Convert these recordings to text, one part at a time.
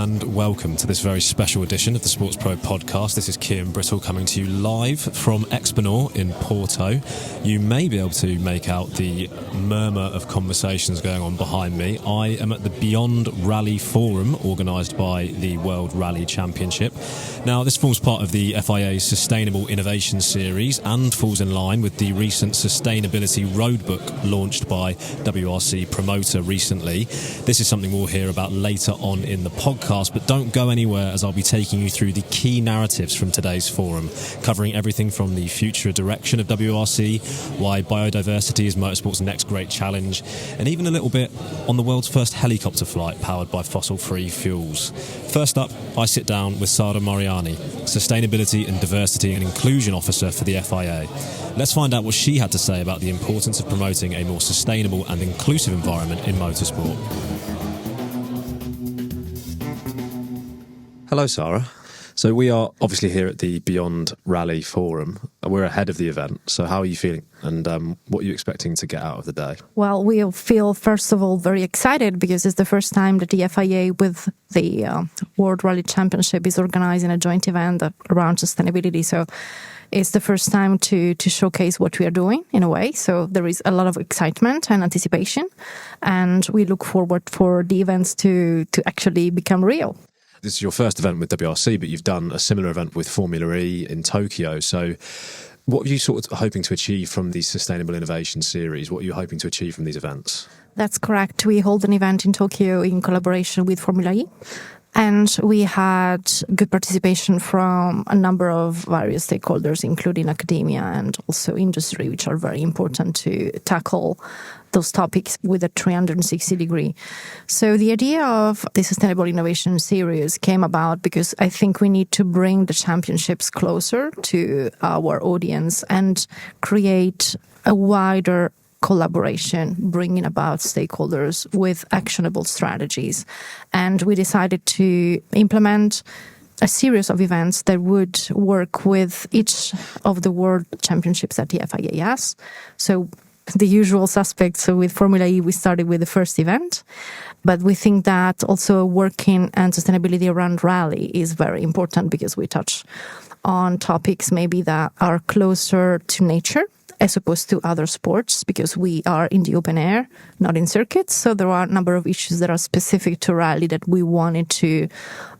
and welcome to this very special edition of the Sports Pro podcast. This is Cian Brittle coming to you live from Exponor in Porto. You may be able to make out the murmur of conversations going on behind me. I am at the Beyond Rally Forum organised by the World Rally Championship. Now, this forms part of the FIA's Sustainable Innovation Series and falls in line with the recent Sustainability Roadbook launched by WRC Promoter recently. This is something we'll hear about later on in the podcast, but don't go anywhere as I'll be taking you through the key narratives from today's forum, covering everything from the future direction of WRC, why biodiversity is motorsport's next great challenge, and even a little bit on the world's first helicopter flight powered by fossil-free fuels. First up, I sit down with Sara Mariani, Sustainability and Diversity and Inclusion Officer for the FIA. Let's find out what she had to say about the importance of promoting a more sustainable and inclusive environment in motorsport. Hello, Sara. So we are obviously here at the Beyond Rally Forum. We're ahead of the event. So how are you feeling and what are you expecting to get out of the day? Well, we feel, first of all, very excited because it's the first time that the FIA with the World Rally Championship is organizing a joint event around sustainability. So it's the first time to showcase what we are doing in a way. So there is a lot of excitement and anticipation. And we look forward for the events to actually become real. This is your first event with WRC, but you've done a similar event with Formula E in Tokyo. So what are you sort of hoping to achieve from the Sustainable Innovation Series? What are you hoping to achieve from these events? That's correct. We hold an event in Tokyo in collaboration with Formula E. And we had good participation from a number of various stakeholders, including academia and also industry, which are very important to tackle those topics with a 360-degree. So the idea of the Sustainable Innovation Series came about because I think we need to bring the championships closer to our audience and create a wider collaboration, bringing about stakeholders with actionable strategies. And we decided to implement a series of events that would work with each of the world championships that the FIA has. So the usual suspects. So with Formula E, we started with the first event, but we think that also working and sustainability around rally is very important because we touch on topics maybe that are closer to nature as opposed to other sports, because we are in the open air, not in circuits. So there are a number of issues that are specific to rally that we wanted to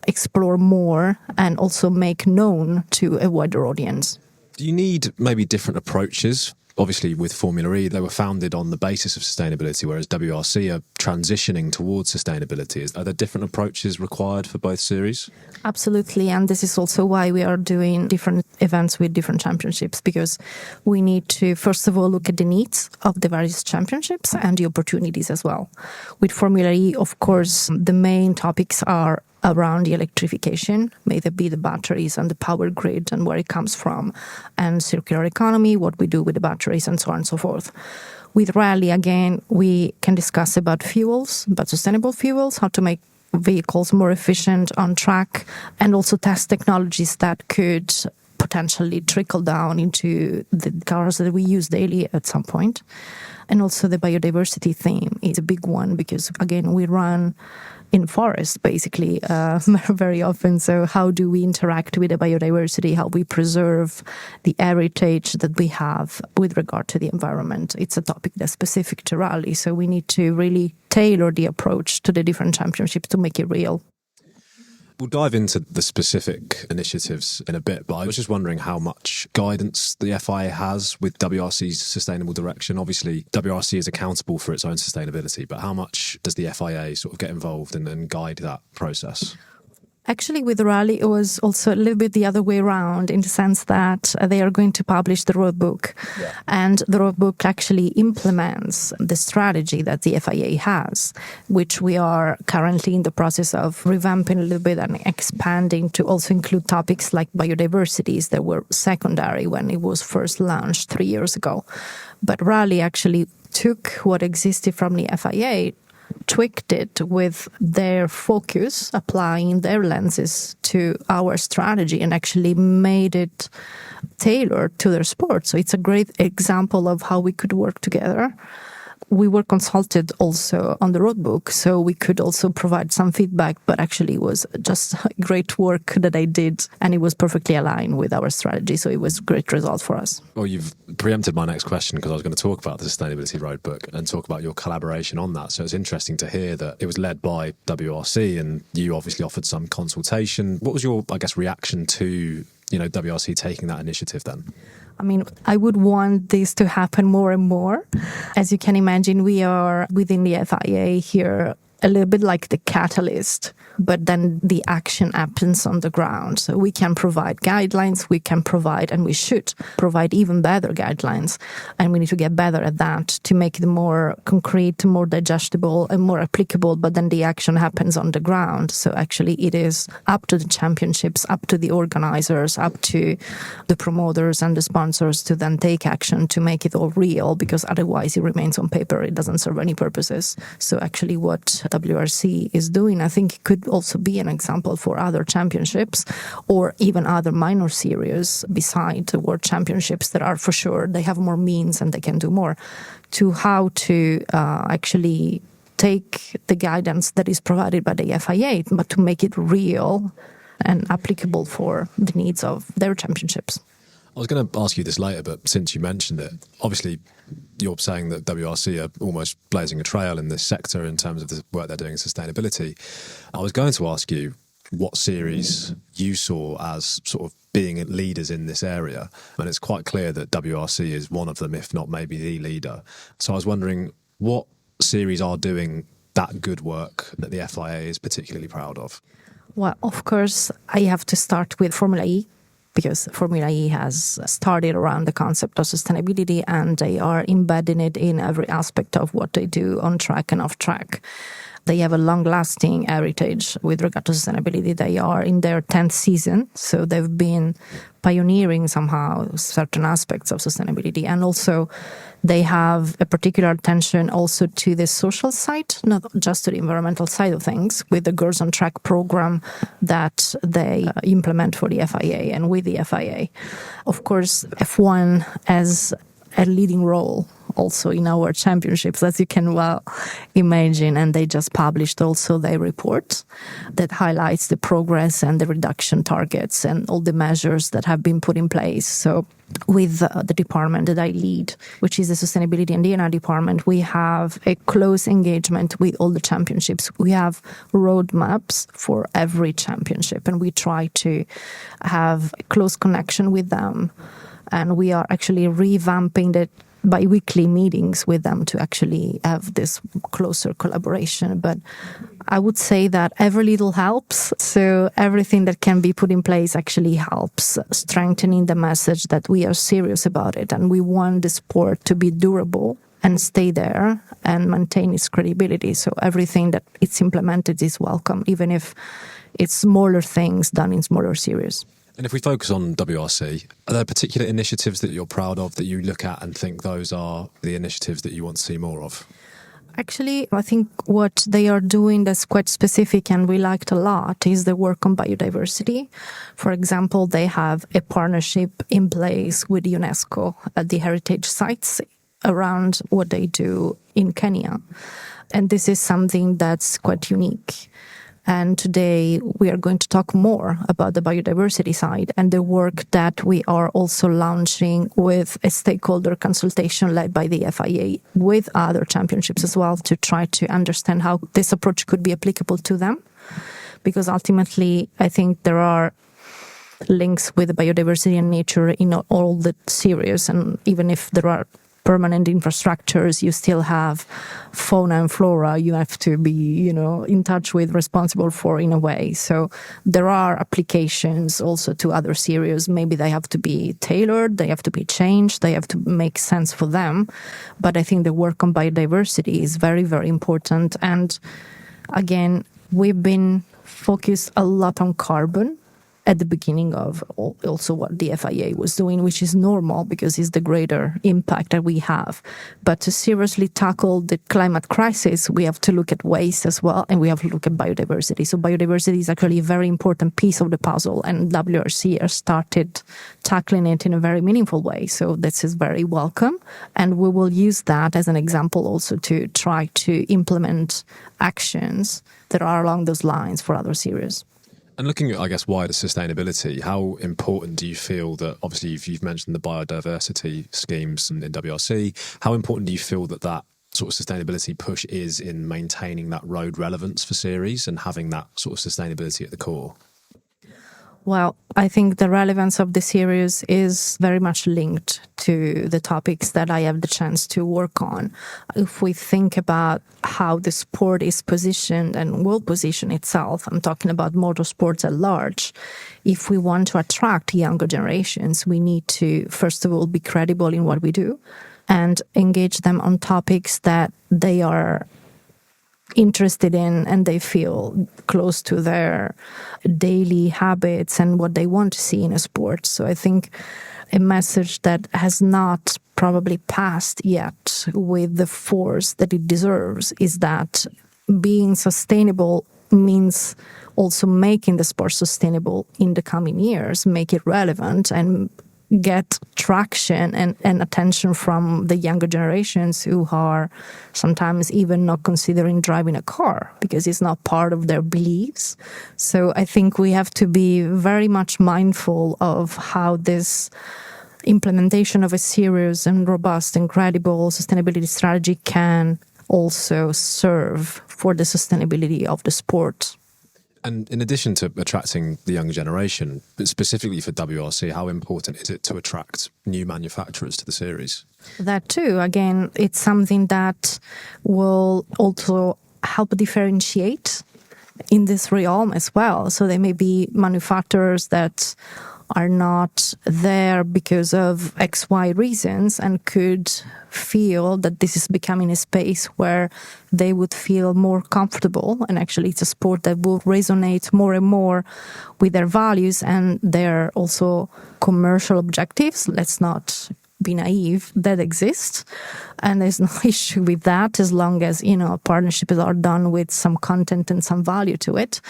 explore more and also make known to a wider audience. Do you need maybe different approaches? Obviously, with Formula E, they were founded on the basis of sustainability, whereas WRC are transitioning towards sustainability. Are there different approaches required for both series? Absolutely, and this is also why we are doing different events with different championships, because we need to, first of all, look at the needs of the various championships and the opportunities as well. With Formula E, of course, the main topics are around the electrification, may it be the batteries and the power grid and where it comes from, and circular economy, what we do with the batteries, and so on and so forth. With rally, again, we can discuss about fuels, about sustainable fuels, how to make vehicles more efficient on track, and also test technologies that could potentially trickle down into the cars that we use daily at some point. And also the biodiversity theme is a big one because, again, we run in forests, basically, very often. So how do we interact with the biodiversity? How we preserve the heritage that we have with regard to the environment? It's a topic that's specific to rally. So we need to really tailor the approach to the different championships to make it real. We'll dive into the specific initiatives in a bit, but I was just wondering how much guidance the FIA has with WRC's sustainable direction. Obviously, WRC is accountable for its own sustainability, but how much does the FIA sort of get involved and guide that process? Actually, with rally, it was also a little bit the other way around in the sense that they are going to publish the roadbook. Yeah. And the roadbook actually implements the strategy that the FIA has, which we are currently in the process of revamping a little bit and expanding to also include topics like biodiversities that were secondary when it was first launched 3 years ago. But rally actually took what existed from the FIA, tweaked it with their focus, applying their lenses to our strategy, and actually made it tailored to their sport. So it's a great example of how we could work together. we were consulted also on the roadbook, so we could also provide some feedback, but actually it was just great work that I did, and it was perfectly aligned with our strategy, so it was a great result for us. Well, you've preempted my next question, because I was going to talk about the Sustainability Roadbook and talk about your collaboration on that. So it's interesting to hear that it was led by WRC and you obviously offered some consultation. What was your, I guess, reaction to, WRC taking that initiative then? I mean, I would want this to happen more and more. As you can imagine, we are within the FIA here a little bit like the catalyst, but then the action happens on the ground. So we can provide guidelines, we can provide, and we should provide even better guidelines. And we need to get better at that to make it more concrete, more digestible, and more applicable. But then the action happens on the ground. So actually it is up to the championships, up to the organizers, up to the promoters and the sponsors to then take action to make it all real, because otherwise it remains on paper. It doesn't serve any purposes. So actually what WRC is doing, I think, could also be an example for other championships or even other minor series beside the World Championships that are for sure, they have more means and they can do more, to how to actually take the guidance that is provided by the FIA, but to make it real and applicable for the needs of their championships. I was going to ask you this later, but since you mentioned it, obviously you're saying that WRC are almost blazing a trail in this sector in terms of the work they're doing in sustainability. I was going to ask you what series you saw as sort of being leaders in this area. And it's quite clear that WRC is one of them, if not maybe the leader. So I was wondering what series are doing that good work that the FIA is particularly proud of? Well, of course, I have to start with Formula E, because Formula E has started around the concept of sustainability and they are embedding it in every aspect of what they do on track and off track. They have a long-lasting heritage with regard to sustainability. They are in their 10th season, so they've been pioneering somehow certain aspects of sustainability. And also they have a particular attention also to the social side, not just to the environmental side of things, with the Girls on Track program that they implement for the FIA and with the FIA. Of course, F1 has a leading role also in our championships, as you can well imagine, and they just published also their report that highlights the progress and the reduction targets and all the measures that have been put in place. So with the department that I lead, which is the Sustainability and D&I department, we have a close engagement with all the championships. We have roadmaps for every championship, and we try to have a close connection with them. And we are actually revamping the bi-weekly meetings with them to actually have this closer collaboration. But I would say that every little helps. So everything that can be put in place actually helps strengthening the message that we are serious about it and we want the sport to be durable and stay there and maintain its credibility. So everything that it's implemented is welcome, even if it's smaller things done in smaller series. And if we focus on WRC, are there particular initiatives that you're proud of that you look at and think those are the initiatives that you want to see more of? Actually, I think what they are doing that's quite specific and we liked a lot is the work on biodiversity. For example, they have a partnership in place with UNESCO at the heritage sites around what they do in Kenya. And this is something that's quite unique. And today we are going to talk more about the biodiversity side and the work that we are also launching with a stakeholder consultation led by the FIA with other championships as well to try to understand how this approach could be applicable to them. Because ultimately, I think there are links with biodiversity and nature in all the series. And even if there are permanent infrastructures, you still have fauna and flora you have to be, in touch with, responsible for in a way. So there are applications also to other series. Maybe they have to be tailored, they have to be changed, they have to make sense for them. But I think the work on biodiversity is very, very important. And again, we've been focused a lot on carbon at the beginning of also what the FIA was doing, which is normal because it's the greater impact that we have. But to seriously tackle the climate crisis, we have to look at waste as well, and we have to look at biodiversity. So biodiversity is actually a very important piece of the puzzle, and WRC has started tackling it in a very meaningful way. So this is very welcome, and we will use that as an example also to try to implement actions that are along those lines for other series. And looking at, I guess, wider sustainability, how important do you feel that, obviously you've mentioned the biodiversity schemes in WRC, how important do you feel that that sort of sustainability push is in maintaining that road relevance for series and having that sort of sustainability at the core? Well, I think the relevance of the series is very much linked to the topics that I have the chance to work on. If we think about how the sport is positioned and will position itself, I'm talking about motorsports at large. If we want to attract younger generations, we need to, first of all, be credible in what we do and engage them on topics that they are interested in and they feel close to their daily habits and what they want to see in a sport. So I think a message that has not probably passed yet with the force that it deserves is that being sustainable means also making the sport sustainable in the coming years, make it relevant and get traction and attention from the younger generations who are sometimes even not considering driving a car because it's not part of their beliefs. So I think we have to be very much mindful of how this implementation of a serious and robust and credible sustainability strategy can also serve for the sustainability of the sport. And in addition to attracting the younger generation, but specifically for WRC, how important is it to attract new manufacturers to the series? That too, again, it's something that will also help differentiate in this realm as well. So there may be manufacturers that are not there because of XY reasons and could feel that this is becoming a space where they would feel more comfortable, and actually it's a sport that will resonate more and more with their values and their also commercial objectives. Let's not be naive, that exists, and there's no issue with that as long as, partnerships are done with some content and some value to it.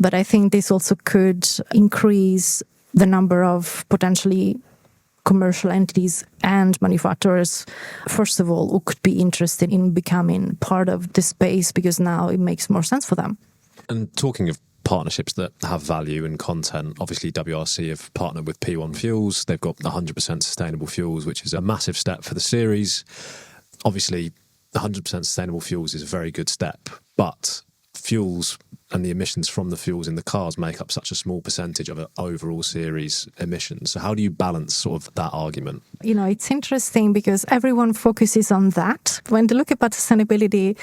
But I think this also could increase the number of potentially commercial entities and manufacturers, first of all, who could be interested in becoming part of this space because now it makes more sense for them. And talking of partnerships that have value and content, obviously WRC have partnered with P1 Fuels. They've got 100% sustainable fuels, which is a massive step for the series. Obviously, 100% sustainable fuels is a very good step, but fuels and the emissions from the fuels in the cars make up such a small percentage of an overall series emissions. So how do you balance sort of that argument? It's interesting because everyone focuses on that. When they look about sustainability,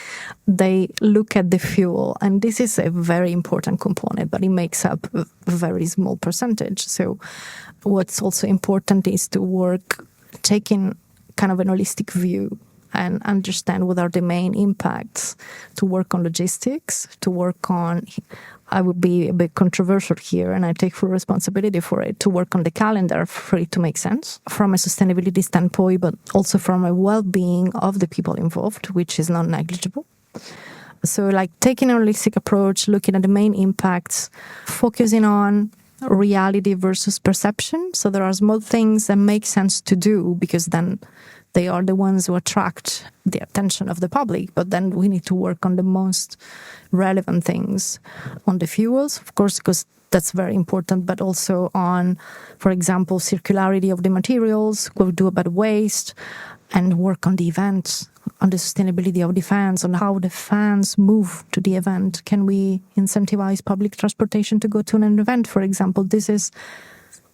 they look at the fuel, and this is a very important component, but it makes up a very small percentage. So what's also important is to work taking kind of an holistic view and understand what are the main impacts, to work on logistics, to work on, I would be a bit controversial here and I take full responsibility for it, to work on the calendar for it to make sense from a sustainability standpoint, but also from a well-being of the people involved, which is not negligible. So taking a holistic approach, looking at the main impacts, focusing on reality versus perception. So there are small things that make sense to do because then they are the ones who attract the attention of the public. But then we need to work on the most relevant things, on the fuels, of course, because that's very important, but also on, for example, circularity of the materials, what we do about waste, and work on the event, on the sustainability of the fans, on how the fans move to the event. Can we incentivize public transportation to go to an event, for example? This is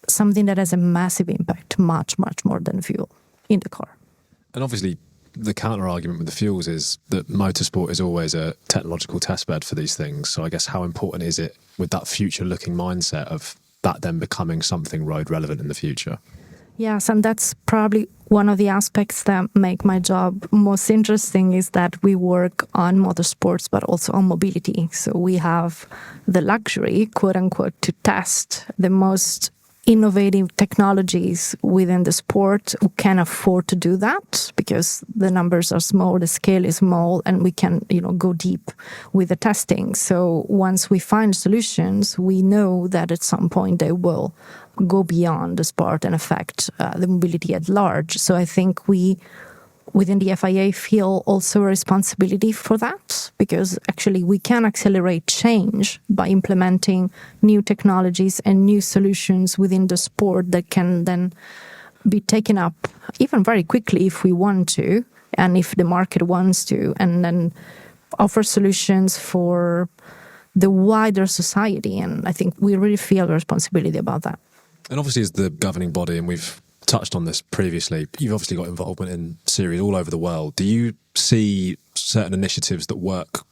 something that has a massive impact, much, much more than fuel in the car. And obviously, the counter-argument with the fuels is that motorsport is always a technological testbed for these things. So I guess how important is it with that future-looking mindset of that then becoming something road relevant in the future? Yes, and that's probably one of the aspects that make my job most interesting is that we work on motorsports, but also on mobility. So we have the luxury, quote unquote, to test the most innovative technologies within the sport who can afford to do that because the numbers are small, the scale is small, and we can, go deep with the testing. So once we find solutions, we know that at some point they will go beyond the sport and affect the mobility at large. So I think we, within the FIA, feel also a responsibility for that, because actually we can accelerate change by implementing new technologies and new solutions within the sport that can then be taken up even very quickly if we want to, and if the market wants to, and then offer solutions for the wider society. And I think we really feel a responsibility about that. And obviously, as the governing body, and we've touched on this previously, you've obviously got involvement in series all over the world. Do you see certain initiatives that work,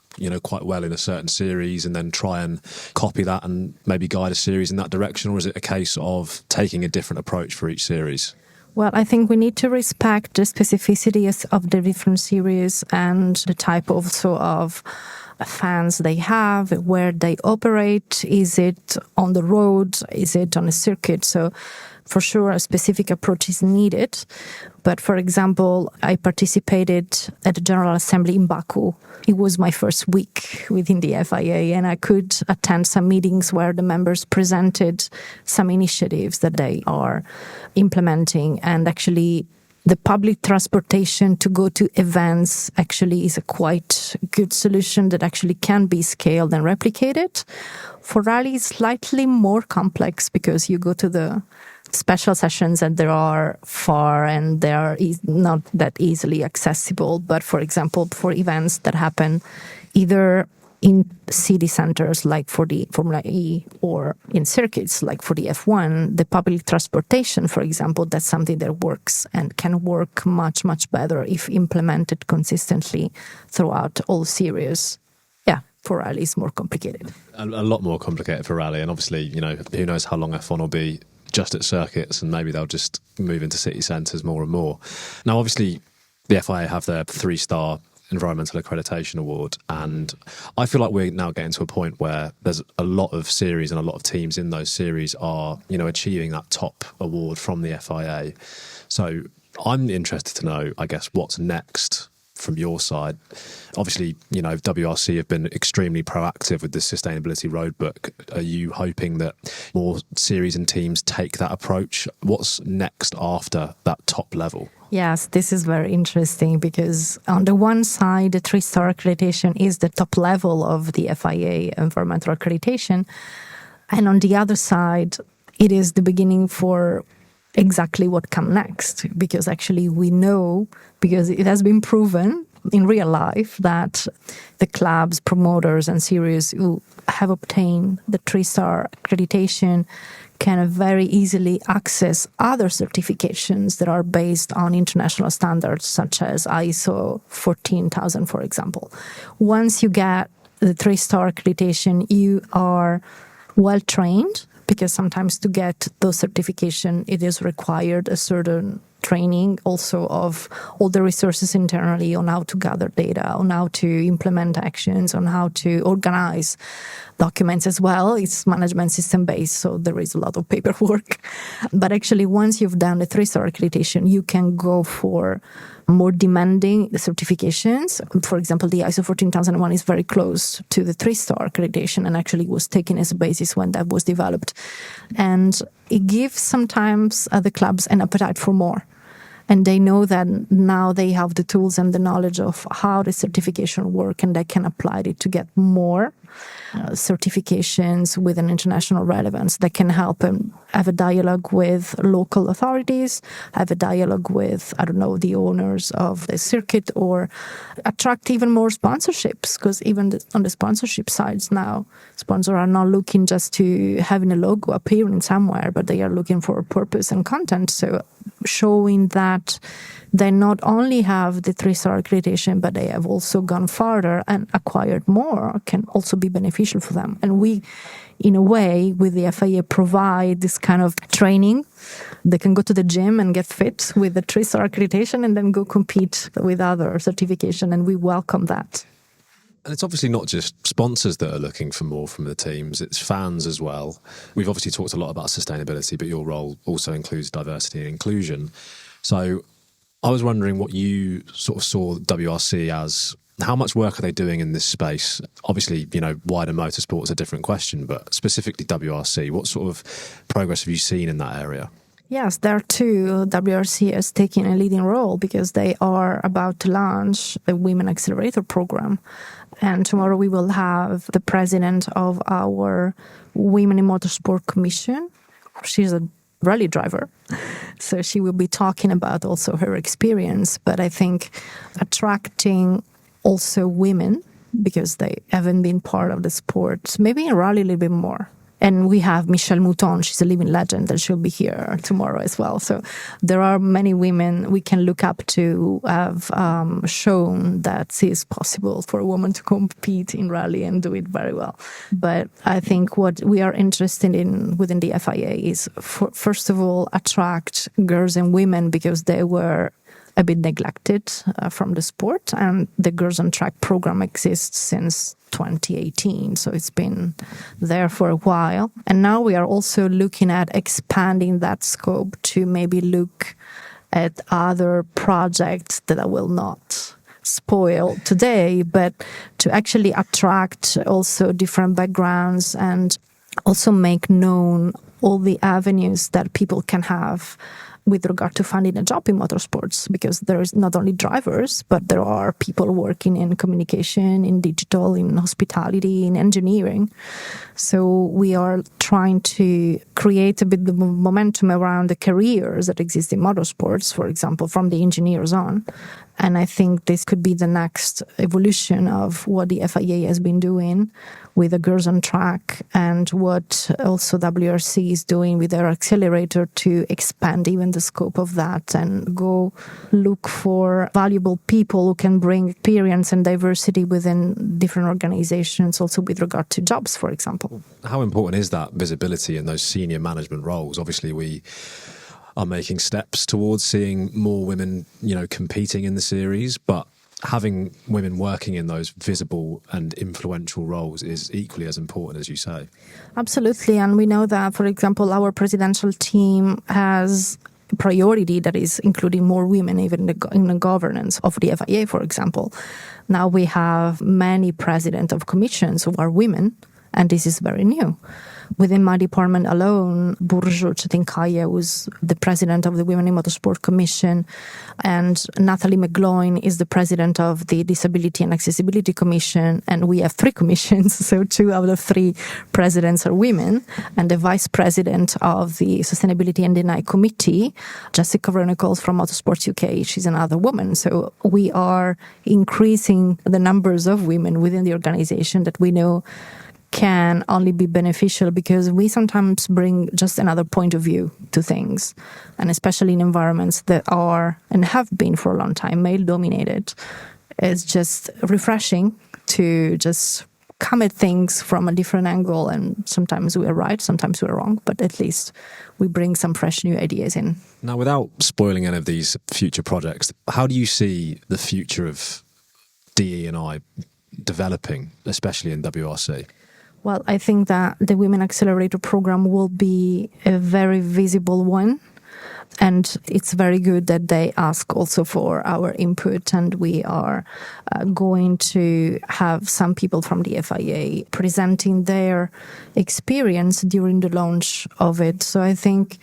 quite well in a certain series and then try and copy that and maybe guide a series in that direction? Or is it a case of taking a different approach for each series? Well, I think we need to respect the specificities of the different series and the type also of fans they have, where they operate. Is it on the road? Is it on a circuit? So for sure, a specific approach is needed. But for example, I participated at the General Assembly in Baku. It was my first week within the FIA, and I could attend some meetings where the members presented some initiatives that they are implementing. And actually, the public transportation to go to events actually is a quite good solution that actually can be scaled and replicated. For rally, it's slightly more complex because you go to the special sessions and they are far and they are not that easily accessible. But for example, for events that happen either in city centers like for the Formula E or in circuits like for the F1, the public transportation, for example, that's something that works and can work much, much better if implemented consistently throughout all series. Yeah, for rally it's more complicated. A lot more complicated for rally, and obviously, who knows how long F1 will be just at circuits, and maybe they'll just move into city centres more and more. Now, obviously, the FIA have their 3-star Environmental Accreditation Award, and I feel like we're now getting to a point where there's a lot of series and a lot of teams in those series are, achieving that top award from the FIA. So I'm interested to know, I guess, what's next from your side. Obviously, WRC have been extremely proactive with the Sustainability Roadbook. Are you hoping that more series and teams take that approach? What's next after that top level? Yes, this is very interesting because on the one side, the 3-star accreditation is the top level of the FIA environmental accreditation. And on the other side, it is the beginning for exactly what comes next, because actually we know, because it has been proven in real life that the clubs, promoters and series who have obtained the 3-star accreditation can very easily access other certifications that are based on international standards, such as ISO 14000, for example. Once you get the 3-star accreditation, you are well trained, because sometimes to get those certification, it is required a certain training also of all the resources internally on how to gather data, on how to implement actions, on how to organize documents as well. It's management system based, so there is a lot of paperwork. But actually, once you've done the 3-star accreditation, you can go for more demanding certifications. For example, the ISO 14001 is very close to the 3-star accreditation and actually was taken as a basis when that was developed. And it gives sometimes the clubs an appetite for more. And they know that now they have the tools and the knowledge of how the certification work, and they can apply it to get more certifications with an international relevance that can help them have a dialogue with local authorities, have a dialogue with, the owners of the circuit, or attract even more sponsorships, because even on the sponsorship sides now, sponsors are not looking just to having a logo appearing somewhere, but they are looking for purpose and content. So showing that they not only have the 3-star accreditation, but they have also gone farther and acquired more can also be beneficial for them. And we, in a way, with the FIA, provide this kind of training. They can go to the gym and get fit with the 3-star accreditation and then go compete with other certification, and we welcome that. And it's obviously not just sponsors that are looking for more from the teams, it's fans as well. We've obviously talked a lot about sustainability, but your role also includes diversity and inclusion. So I was wondering what you sort of saw WRC as. How much work are they doing in this space? Obviously, wider motorsport is a different question, but specifically WRC, what sort of progress have you seen in that area? Yes, there too, WRC is taking a leading role because they are about to launch the Women Accelerator program. And tomorrow we will have the president of our Women in Motorsport Commission. She's a rally driver, so she will be talking about also her experience. But I think attracting also women, because they haven't been part of the sport, maybe in rally a little bit more. And we have Michelle Mouton, she's a living legend, and she'll be here tomorrow as well. So there are many women we can look up to have shown that it is possible for a woman to compete in rally and do it very well. But I think what we are interested in within the FIA is, first of all, attract girls and women, because they were a bit neglected from the sport, and the Girls on Track program exists since 2018, so it's been there for a while. And now we are also looking at expanding that scope to maybe look at other projects that I will not spoil today, but to actually attract also different backgrounds and also make known all the avenues that people can have with regard to finding a job in motorsports, because there is not only drivers, but there are people working in communication, in digital, in hospitality, in engineering. So we are trying to create a bit of momentum around the careers that exist in motorsports, for example, from the engineers on. And I think this could be the next evolution of what the FIA has been doing with the Girls on Track, and what also WRC is doing with their accelerator to expand even the scope of that and go look for valuable people who can bring experience and diversity within different organizations, also with regard to jobs, for example. How important is that visibility in those senior management roles? Obviously, we are making steps towards seeing more women, competing in the series, but having women working in those visible and influential roles is equally as important, as you say. Absolutely. And we know that, for example, our presidential team has a priority that is including more women even in the governance of the FIA, for example. Now we have many presidents of commissions who are women, and this is very new. Within my department alone, Burcu Cetincaie was the president of the Women in Motorsport Commission, and Natalie McGloin is the president of the Disability and Accessibility Commission, and we have 3 commissions, so 2 out of 3 presidents are women, and the vice president of the Sustainability and D&I Committee, Jessica Vernicles from Motorsport UK, she's another woman. So we are increasing the numbers of women within the organization that we know can only be beneficial, because we sometimes bring just another point of view to things, and especially in environments that are and have been for a long time male dominated. It's just refreshing to just come at things from a different angle, and sometimes we're right, sometimes we're wrong, but at least we bring some fresh new ideas in. Now, without spoiling any of these future projects, how do you see the future of DE&I developing, especially in WRC? Well, I think that the Women Accelerator program will be a very visible one. And it's very good that they ask also for our input. And we are going to have some people from the FIA presenting their experience during the launch of it. So I think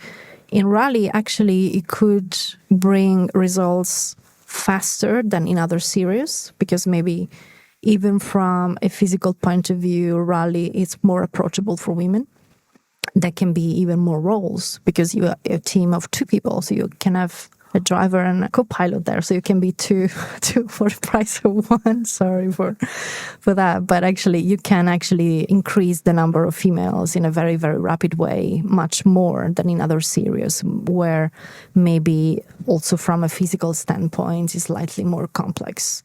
in rally, actually, it could bring results faster than in other series, because maybe even from a physical point of view, rally is more approachable for women. There can be even more roles, because you are a team of 2 people, so you can have a driver and a co-pilot there, so you can be two for the price of 1. Sorry for that, but actually you can actually increase the number of females in a very, very rapid way, much more than in other series, where maybe also from a physical standpoint is slightly more complex.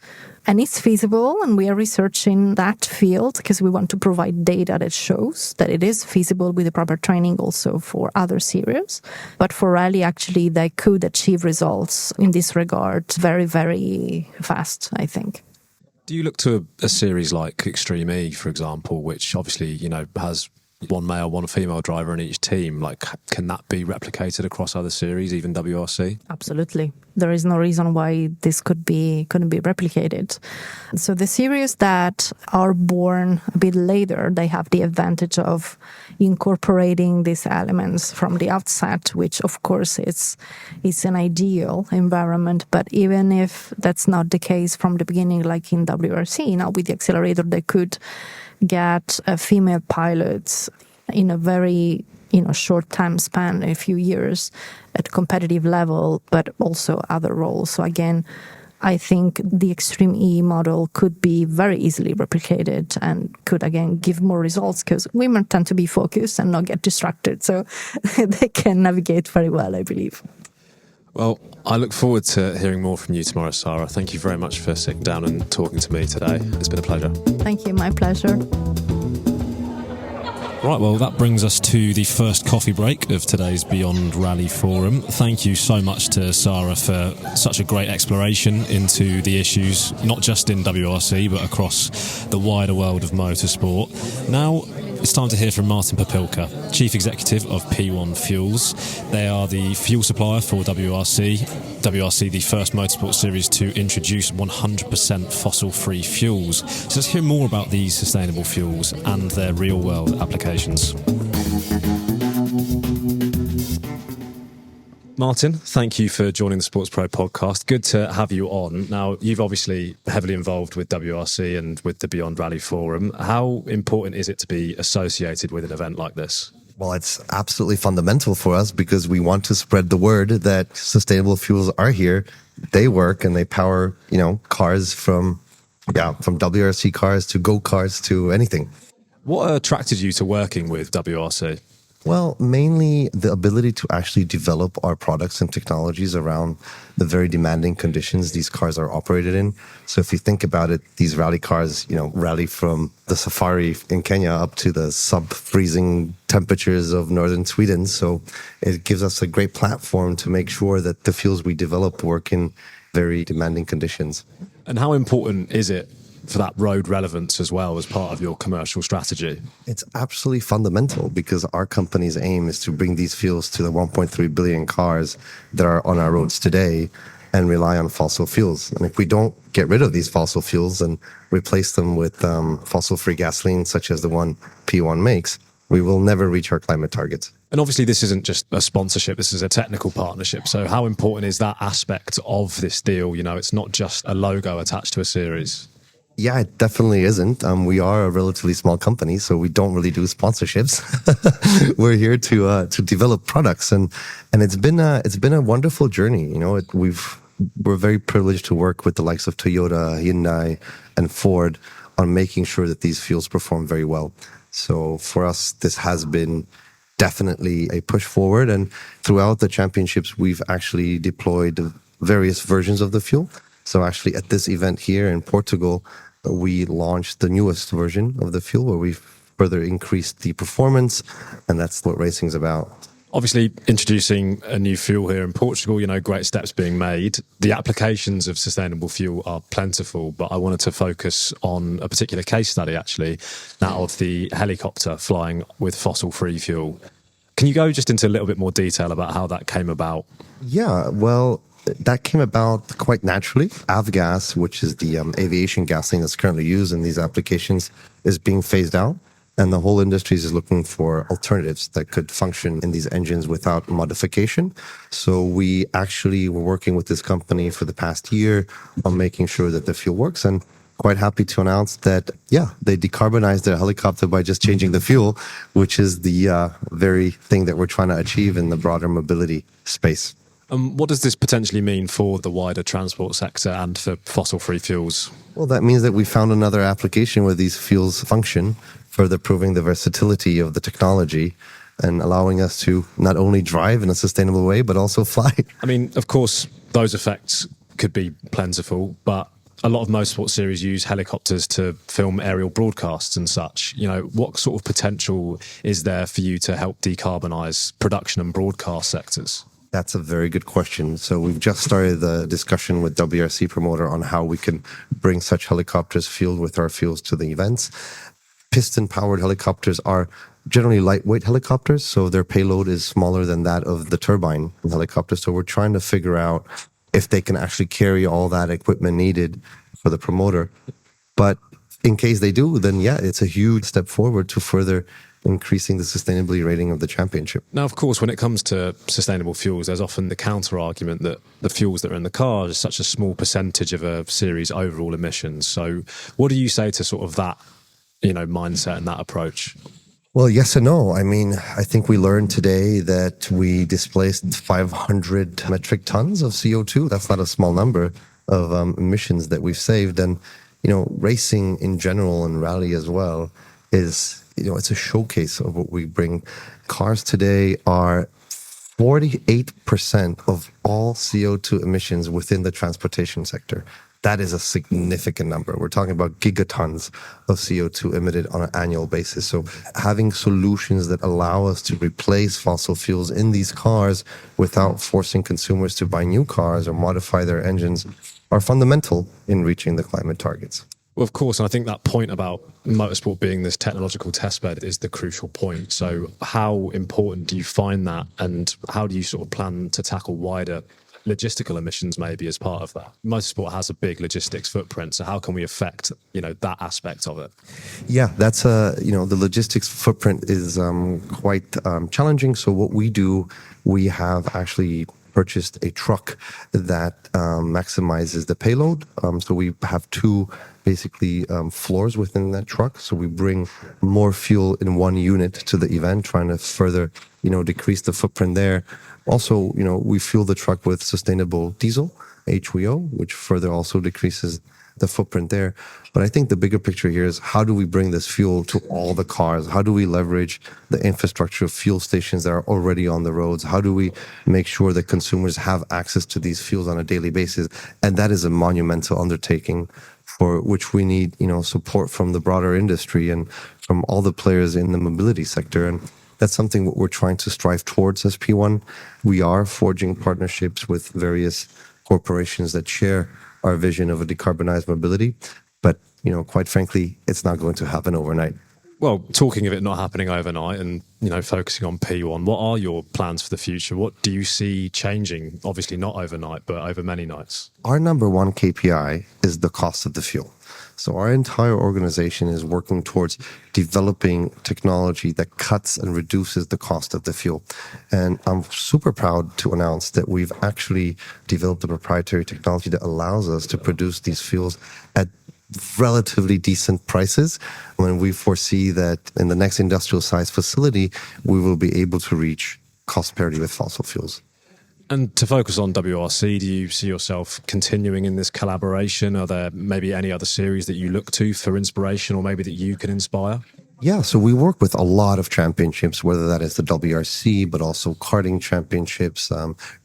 And it's feasible, and we are researching that field because we want to provide data that shows that it is feasible with the proper training also for other series. But for rally, actually, they could achieve results in this regard very, very fast, I think. Do you look to a series like Extreme E, for example, which obviously, has one male, one female driver in each team? Like, can that be replicated across other series, even WRC? Absolutely. There is no reason why this couldn't be replicated. So the series that are born a bit later, they have the advantage of incorporating these elements from the outset, which of course it's an ideal environment. But even if that's not the case from the beginning, like in WRC, now with the accelerator, they could get female pilots in a very short time span, a few years, at competitive level, but also other roles. So again, I think the Extreme E model could be very easily replicated and could again give more results because women tend to be focused and not get distracted. So they can navigate very well, I believe. Well, I look forward to hearing more from you tomorrow, Sara. Thank you very much for sitting down and talking to me today. It's been a pleasure. Thank you. My pleasure. Right, well, that brings us to the first coffee break of today's Beyond Rally Forum. Thank you so much to Sara for such a great exploration into the issues, not just in WRC, but across the wider world of motorsport. Now, it's time to hear from Martin Popilka, Chief Executive of P1 Fuels. They are the fuel supplier for WRC. WRC, the first motorsport series to introduce 100% fossil-free fuels. So let's hear more about these sustainable fuels and their real-world applications. Martin, thank you for joining the Sports Pro podcast. Good to have you on. Now, you've obviously heavily involved with WRC and with the Beyond Rally Forum. How important is it to be associated with an event like this? Well, it's absolutely fundamental for us because we want to spread the word that sustainable fuels are here. They work and they power, cars from WRC cars to go-karts to anything. What attracted you to working with WRC? Well, mainly the ability to actually develop our products and technologies around the very demanding conditions these cars are operated in. So if you think about it, these rally cars, rally from the safari in Kenya up to the sub-freezing temperatures of northern Sweden. So it gives us a great platform to make sure that the fuels we develop work in very demanding conditions. And how important is it for that road relevance as well as part of your commercial strategy? It's absolutely fundamental because our company's aim is to bring these fuels to the 1.3 billion cars that are on our roads today and rely on fossil fuels. And if we don't get rid of these fossil fuels and replace them with fossil-free gasoline, such as the one P1 makes, we will never reach our climate targets. And obviously this isn't just a sponsorship, this is a technical partnership. So how important is that aspect of this deal? It's not just a logo attached to a series. Yeah, it definitely isn't. We are a relatively small company, so we don't really do sponsorships. We're here to develop products, and it's been a wonderful journey. We're very privileged to work with the likes of Toyota, Hyundai, and Ford on making sure that these fuels perform very well. So for us, this has been definitely a push forward, and throughout the championships, we've actually deployed various versions of the fuel. So actually at this event here in Portugal, we launched the newest version of the fuel where we've further increased the performance, and that's what racing's about. Obviously, introducing a new fuel here in Portugal, great steps being made. The applications of sustainable fuel are plentiful, but I wanted to focus on a particular case study, actually, that of the helicopter flying with fossil-free fuel. Can you go just into a little bit more detail about how that came about? Yeah, well, that came about quite naturally. Avgas, which is the aviation gasoline that's currently used in these applications, is being phased out. And the whole industry is looking for alternatives that could function in these engines without modification. So we actually were working with this company for the past year on making sure that the fuel works. And quite happy to announce that, they decarbonized their helicopter by just changing the fuel, which is the very thing that we're trying to achieve in the broader mobility space. What does this potentially mean for the wider transport sector and for fossil-free fuels? Well, that means that we found another application where these fuels function, further proving the versatility of the technology and allowing us to not only drive in a sustainable way, but also fly. I mean, of course, those effects could be plentiful, but a lot of motorsport series use helicopters to film aerial broadcasts and such. What sort of potential is there for you to help decarbonise production and broadcast sectors? That's a very good question. So we've just started the discussion with WRC Promoter on how we can bring such helicopters fueled with our fuels to the events. Piston-powered helicopters are generally lightweight helicopters, so their payload is smaller than that of the turbine helicopter. So we're trying to figure out if they can actually carry all that equipment needed for the promoter. But in case they do, then yeah, it's a huge step forward to further increasing the sustainability rating of the championship. Now, of course, when it comes to sustainable fuels, there's often the counter-argument that the fuels that are in the car is such a small percentage of a series' overall emissions. So what do you say to sort of that, mindset and that approach? Well, yes and no. I mean, I think we learned today that we displaced 500 metric tons of CO2. That's not a small number of emissions that we've saved. And, racing in general and rally as well is, it's a showcase of what we bring. Cars today are 48% of all CO2 emissions within the transportation sector. That is a significant number. We're talking about gigatons of CO2 emitted on an annual basis. So having solutions that allow us to replace fossil fuels in these cars without forcing consumers to buy new cars or modify their engines are fundamental in reaching the climate targets. Well, of course, and I think that point about motorsport being this technological testbed is the crucial point. So how important do you find that, and how do you sort of plan to tackle wider logistical emissions maybe as part of that? Motorsport has a big logistics footprint, so how can we affect, that aspect of it? Yeah, that's the logistics footprint is quite challenging. So what we do, we have actually purchased a truck that maximizes the payload. So we have two basically floors within that truck. So we bring more fuel in one unit to the event, trying to further, decrease the footprint there. Also, we fuel the truck with sustainable diesel, HVO, which further also decreases the footprint there. But I think the bigger picture here is how do we bring this fuel to all the cars? How do we leverage the infrastructure of fuel stations that are already on the roads? How do we make sure that consumers have access to these fuels on a daily basis? And that is a monumental undertaking for which we need, support from the broader industry and from all the players in the mobility sector. And that's something we're trying to strive towards as P1. We are forging partnerships with various corporations that share our vision of a decarbonized mobility. But, quite frankly, it's not going to happen overnight. Well, talking of it not happening overnight and, focusing on P1, what are your plans for the future? What do you see changing? Obviously not overnight, but over many nights. Our number one KPI is the cost of the fuel. So our entire organization is working towards developing technology that cuts and reduces the cost of the fuel. And I'm super proud to announce that we've actually developed a proprietary technology that allows us to produce these fuels at relatively decent prices, when we foresee that in the next industrial size facility, we will be able to reach cost parity with fossil fuels. And to focus on WRC, do you see yourself continuing in this collaboration? Are there maybe any other series that you look to for inspiration, or maybe that you can inspire? Yeah, so we work with a lot of championships, whether that is the WRC, but also karting championships,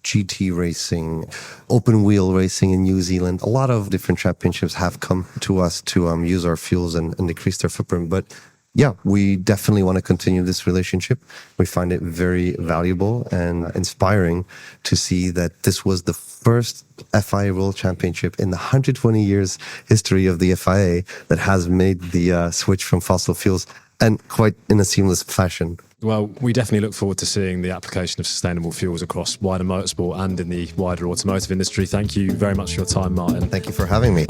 GT racing, open wheel racing in New Zealand. A lot of different championships have come to us to use our fuels and decrease their footprint. But yeah, we definitely want to continue this relationship. We find it very valuable and inspiring to see that this was the first FIA World Championship in the 120 years history of the FIA that has made the switch from fossil fuels, and quite in a seamless fashion. Well, we definitely look forward to seeing the application of sustainable fuels across wider motorsport and in the wider automotive industry. Thank you very much for your time, Martin. Thank you for having me.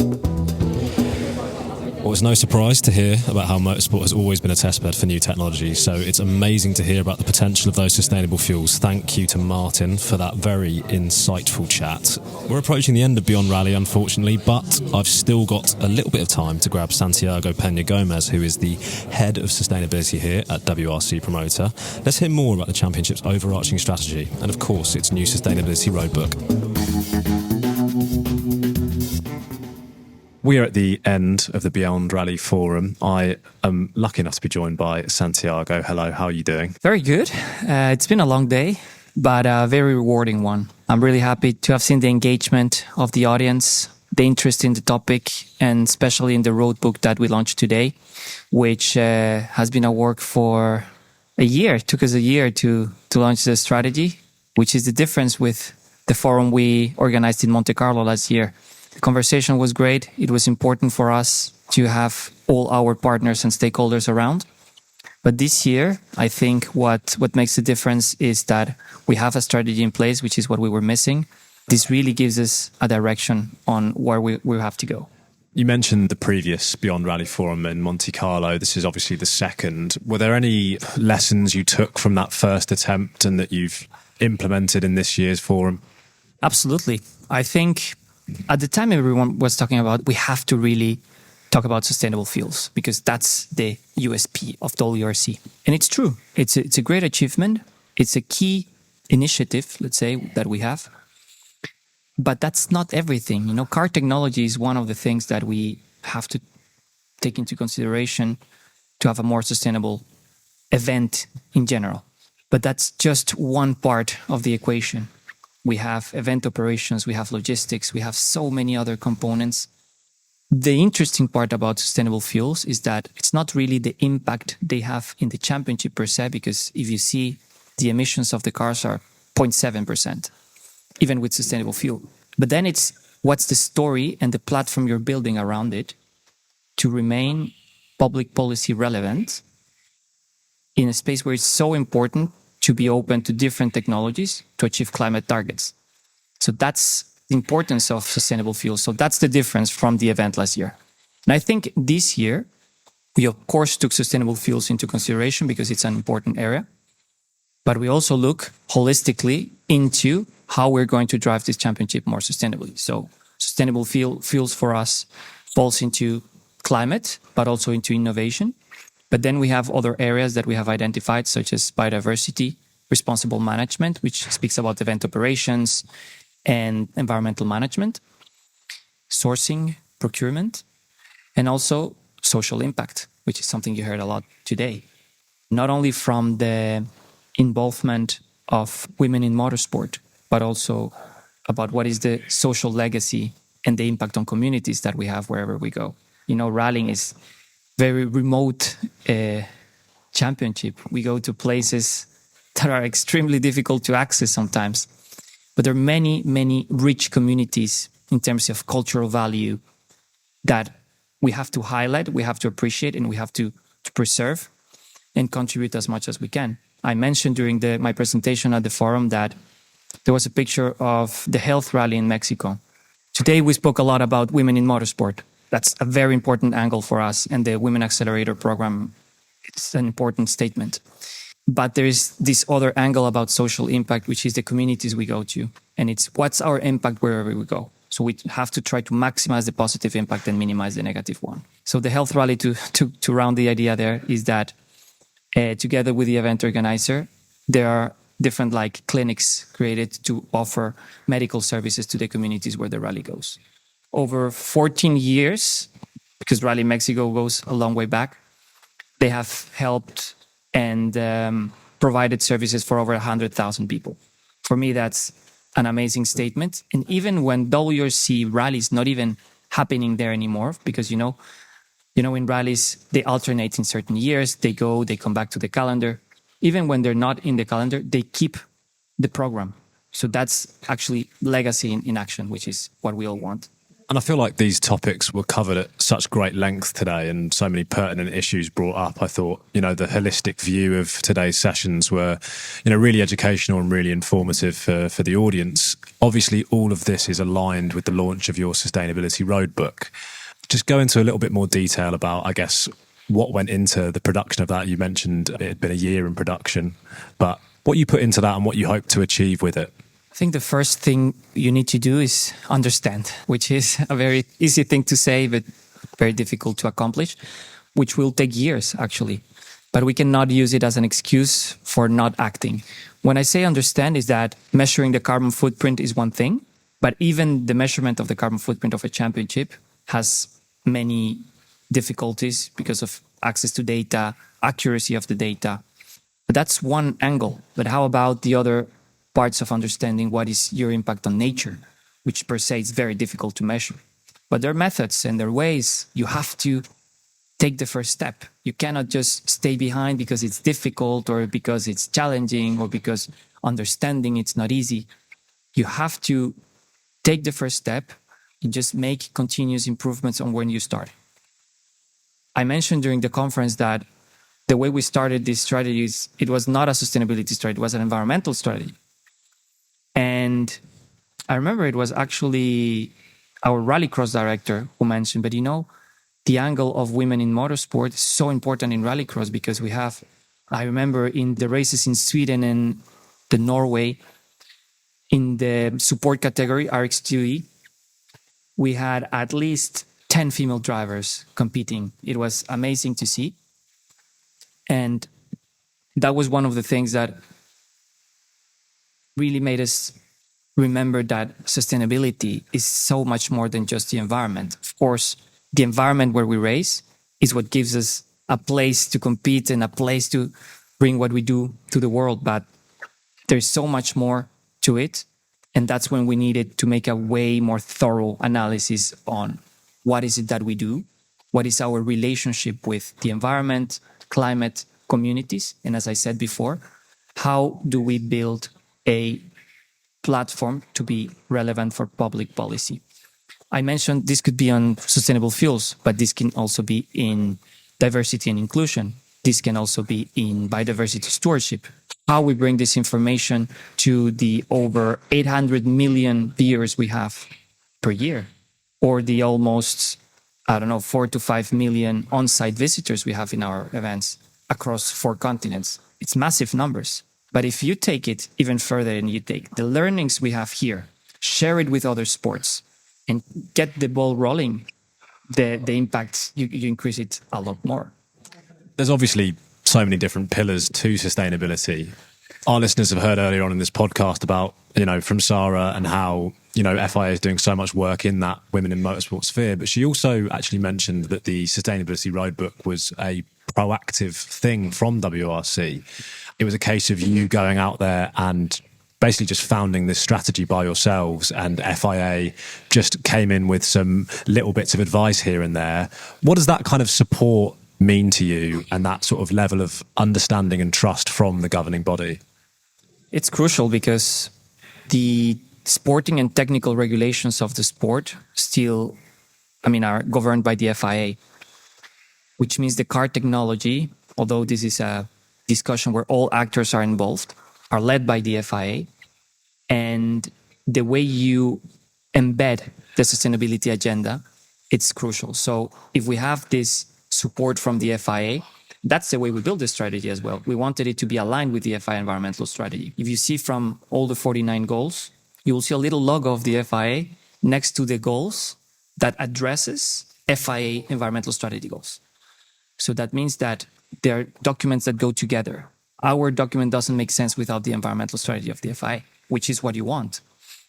Well, it's no surprise to hear about how motorsport has always been a testbed for new technology, so it's amazing to hear about the potential of those sustainable fuels. Thank you to Martin for that very insightful chat. We're approaching the end of Beyond Rally, unfortunately, but I've still got a little bit of time to grab Santiago Peña Gomez, who is the head of sustainability here at WRC Promoter. Let's hear more about the championship's overarching strategy and, of course, its new Sustainability Roadbook. We are at the end of the Beyond Rally Forum. I am lucky enough to be joined by Santiago. Hello, how are you doing? Very good. It's been a long day, but a very rewarding one. I'm really happy to have seen the engagement of the audience the interest in the topic, and especially in the roadbook that we launched today, which has been a work for a year. It took us a year to launch the strategy, which is the difference with the forum we organized in Monte Carlo last year. The conversation was great. It was important for us to have all our partners and stakeholders around. But this year, I think what makes the difference is that we have a strategy in place, which is what we were missing. This really gives us a direction on where we have to go. You mentioned the previous Beyond Rally Forum in Monte Carlo. This is obviously the second. Were there any lessons you took from that first attempt and that you've implemented in this year's forum? Absolutely. I think at the time everyone was talking about we have to really talk about sustainable fuels because that's the USP of WRC. And it's true. It's a great achievement. It's a key initiative, let's say, that we have. But that's not everything. You know, car technology is one of the things that we have to take into consideration to have a more sustainable event in general. But that's just one part of the equation. We have event operations, we have logistics, we have so many other components. The interesting part about sustainable fuels is that it's not really the impact they have in the championship per se, because if you see the emissions of the cars are 0.7%, even with sustainable fuel. But then it's what's the story and the platform you're building around it to remain public policy relevant in a space where it's so important to be open to different technologies to achieve climate targets. So that's the importance of sustainable fuels. So that's the difference from the event last year. And I think this year, we of course took sustainable fuels into consideration because it's an important area. But we also look holistically into how we're going to drive this championship more sustainably. So sustainable fuels for us falls into climate, but also into innovation. But then we have other areas that we have identified, such as biodiversity, responsible management, which speaks about event operations and environmental management, sourcing, procurement, and also social impact, which is something you heard a lot today. Not only from the involvement of women in motorsport, but also about what is the social legacy and the impact on communities that we have wherever we go. You know, rallying is very remote championship. We go to places that are extremely difficult to access sometimes. But there are many, many rich communities in terms of cultural value that we have to highlight, we have to appreciate, and we have to preserve and contribute as much as we can. I mentioned during my presentation at the forum that there was a picture of the health rally in Mexico. Today we spoke a lot about women in motorsport. That's a very important angle for us, and the Women Accelerator program, it's an important statement. But there is this other angle about social impact, which is the communities we go to. And it's what's our impact wherever we go. So we have to try to maximize the positive impact and minimize the negative one. So the health rally, to round the idea there, is that together with the event organizer, there are different clinics created to offer medical services to the communities where the rally goes. Over 14 years, because Rally Mexico goes a long way back, they have helped and provided services for over 100,000 people. For me, that's an amazing statement. And even when WRC rally is not even happening there anymore, because you know, in rallies, they alternate in certain years, they come back to the calendar. Even when they're not in the calendar, they keep the program. So that's actually legacy in action, which is what we all want. And I feel like these topics were covered at such great length today and so many pertinent issues brought up. I thought, the holistic view of today's sessions were, really educational and really informative for the audience. Obviously, all of this is aligned with the launch of your Sustainability Roadbook. Just go into a little bit more detail about, I guess, what went into the production of that. You mentioned it had been a year in production, but what you put into that and what you hope to achieve with it. I think the first thing you need to do is understand, which is a very easy thing to say, but very difficult to accomplish, which will take years, actually. But we cannot use it as an excuse for not acting. When I say understand, is that measuring the carbon footprint is one thing, but even the measurement of the carbon footprint of a championship has many difficulties because of access to data, accuracy of the data. But that's one angle. But how about the other parts of understanding what is your impact on nature, which per se is very difficult to measure? But there are methods and there are ways. You have to take the first step. You cannot just stay behind because it's difficult or because it's challenging or because understanding it's not easy. You have to take the first step and just make continuous improvements on when you start. I mentioned during the conference that the way we started these strategies, it was not a sustainability strategy, it was an environmental strategy. And I remember it was actually our rallycross director who mentioned, but the angle of women in motorsport is so important in rallycross because I remember in the races in Sweden and the Norway, in the support category, RX2E, we had at least 10 female drivers competing. It was amazing to see. And that was one of the things that really made us remember that sustainability is so much more than just the environment. Of course, the environment where we race is what gives us a place to compete and a place to bring what we do to the world. But there's so much more to it. And that's when we needed to make a way more thorough analysis on what is it that we do, what is our relationship with the environment, climate, communities, and as I said before, how do we build a platform to be relevant for public policy? I mentioned this could be on sustainable fuels, but this can also be in diversity and inclusion. This can also be in biodiversity stewardship. How we bring this information to the over 800 million viewers we have per year, or the almost, 4 to 5 million on-site visitors we have in our events across 4 continents. It's massive numbers. But if you take it even further and you take the learnings we have here, share it with other sports, and get the ball rolling, the impact, you increase it a lot more. There's obviously so many different pillars to sustainability. Our listeners have heard earlier on in this podcast about, from Sara and how, FIA is doing so much work in that women in motorsport sphere. But she also actually mentioned that the Sustainability Roadbook was a proactive thing from WRC. It was a case of you going out there and basically just founding this strategy by yourselves, and FIA just came in with some little bits of advice here and there. What does that kind of support mean to you, and that sort of level of understanding and trust from the governing body? It's crucial because the sporting and technical regulations of the sport still, are governed by the FIA, which means the car technology, although this is a discussion where all actors are involved, are led by the FIA. And the way you embed the sustainability agenda, it's crucial. So if we have this support from the FIA, that's the way we build the strategy as well. We wanted it to be aligned with the FIA environmental strategy. If you see from all the 49 goals, you will see a little logo of the FIA next to the goals that addresses FIA environmental strategy goals. So that means that there are documents that go together. Our document doesn't make sense without the environmental strategy of the FIA, which is what you want.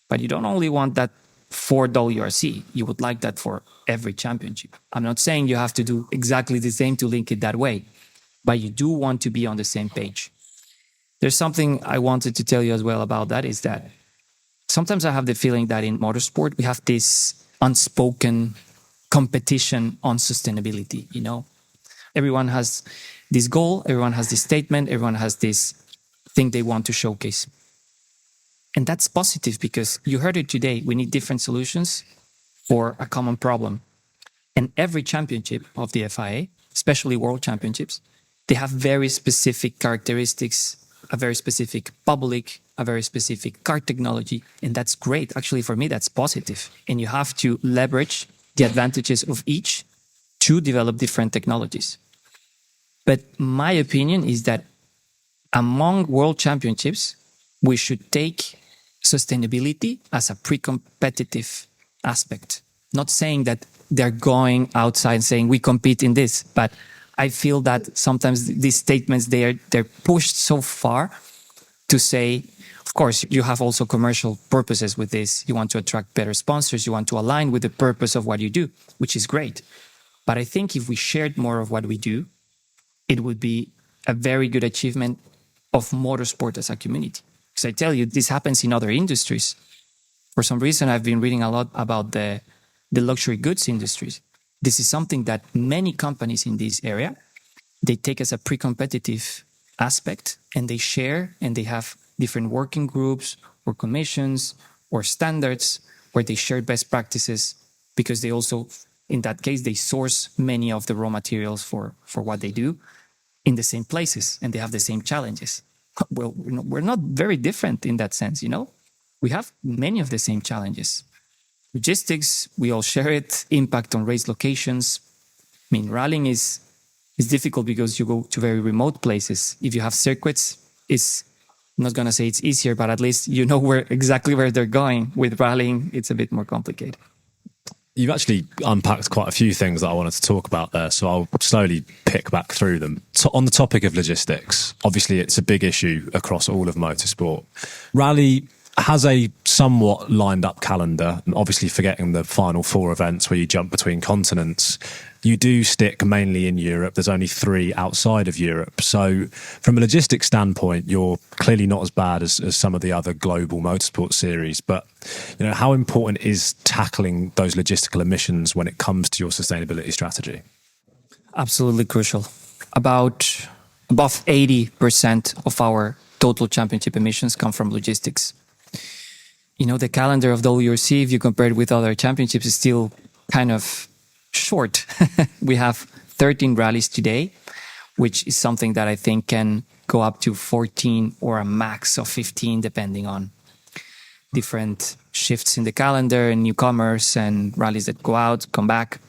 But you don't only want that for WRC, you would like that for every championship. I'm not saying you have to do exactly the same to link it that way, but you do want to be on the same page. There's something I wanted to tell you as well about that, is that sometimes I have the feeling that in motorsport, we have this unspoken competition on sustainability, Everyone has this goal, everyone has this statement, everyone has this thing they want to showcase. And that's positive because you heard it today. We need different solutions for a common problem. And every championship of the FIA, especially world championships, they have very specific characteristics, a very specific public, a very specific car technology. And that's great. Actually, for me, that's positive. And you have to leverage the advantages of each to develop different technologies. But my opinion is that among world championships, we should take sustainability as a pre-competitive aspect. Not saying that they're going outside and saying we compete in this, but I feel that sometimes these statements, they're pushed so far to say, of course, you have also commercial purposes with this. You want to attract better sponsors. You want to align with the purpose of what you do, which is great. But I think if we shared more of what we do, it would be a very good achievement of motorsport as a community. Because I tell you, this happens in other industries. For some reason, I've been reading a lot about the the luxury goods industries. This is something that many companies in this area, they take as a pre-competitive aspect, and they share, and they have different working groups or commissions or standards where they share best practices, because they also, in that case, they source many of the raw materials for what they do in the same places, and they have the same challenges. Well, we're not very different in that sense, We have many of the same challenges. Logistics, we all share it. Impact on race locations. I mean, rallying is difficult because you go to very remote places. If you have circuits, it's I'm not going to say it's easier, but at least you know exactly where they're going. With rallying, it's a bit more complicated. You've actually unpacked quite a few things that I wanted to talk about there, so I'll slowly pick back through them. So on the topic of logistics, obviously it's a big issue across all of motorsport. Rally has a somewhat lined up calendar, and obviously forgetting the final 4 events where you jump between continents. You do stick mainly in Europe. There's only 3 outside of Europe. So from a logistics standpoint, you're clearly not as bad as some of the other global motorsport series. But how important is tackling those logistical emissions when it comes to your sustainability strategy? Absolutely crucial. About above 80% of our total championship emissions come from logistics. The calendar of WRC, if you compare it with other championships, is still kind of short. We have 13 rallies today, which is something that I think can go up to 14 or a max of 15, depending on different shifts in the calendar and newcomers and rallies that go out, come back.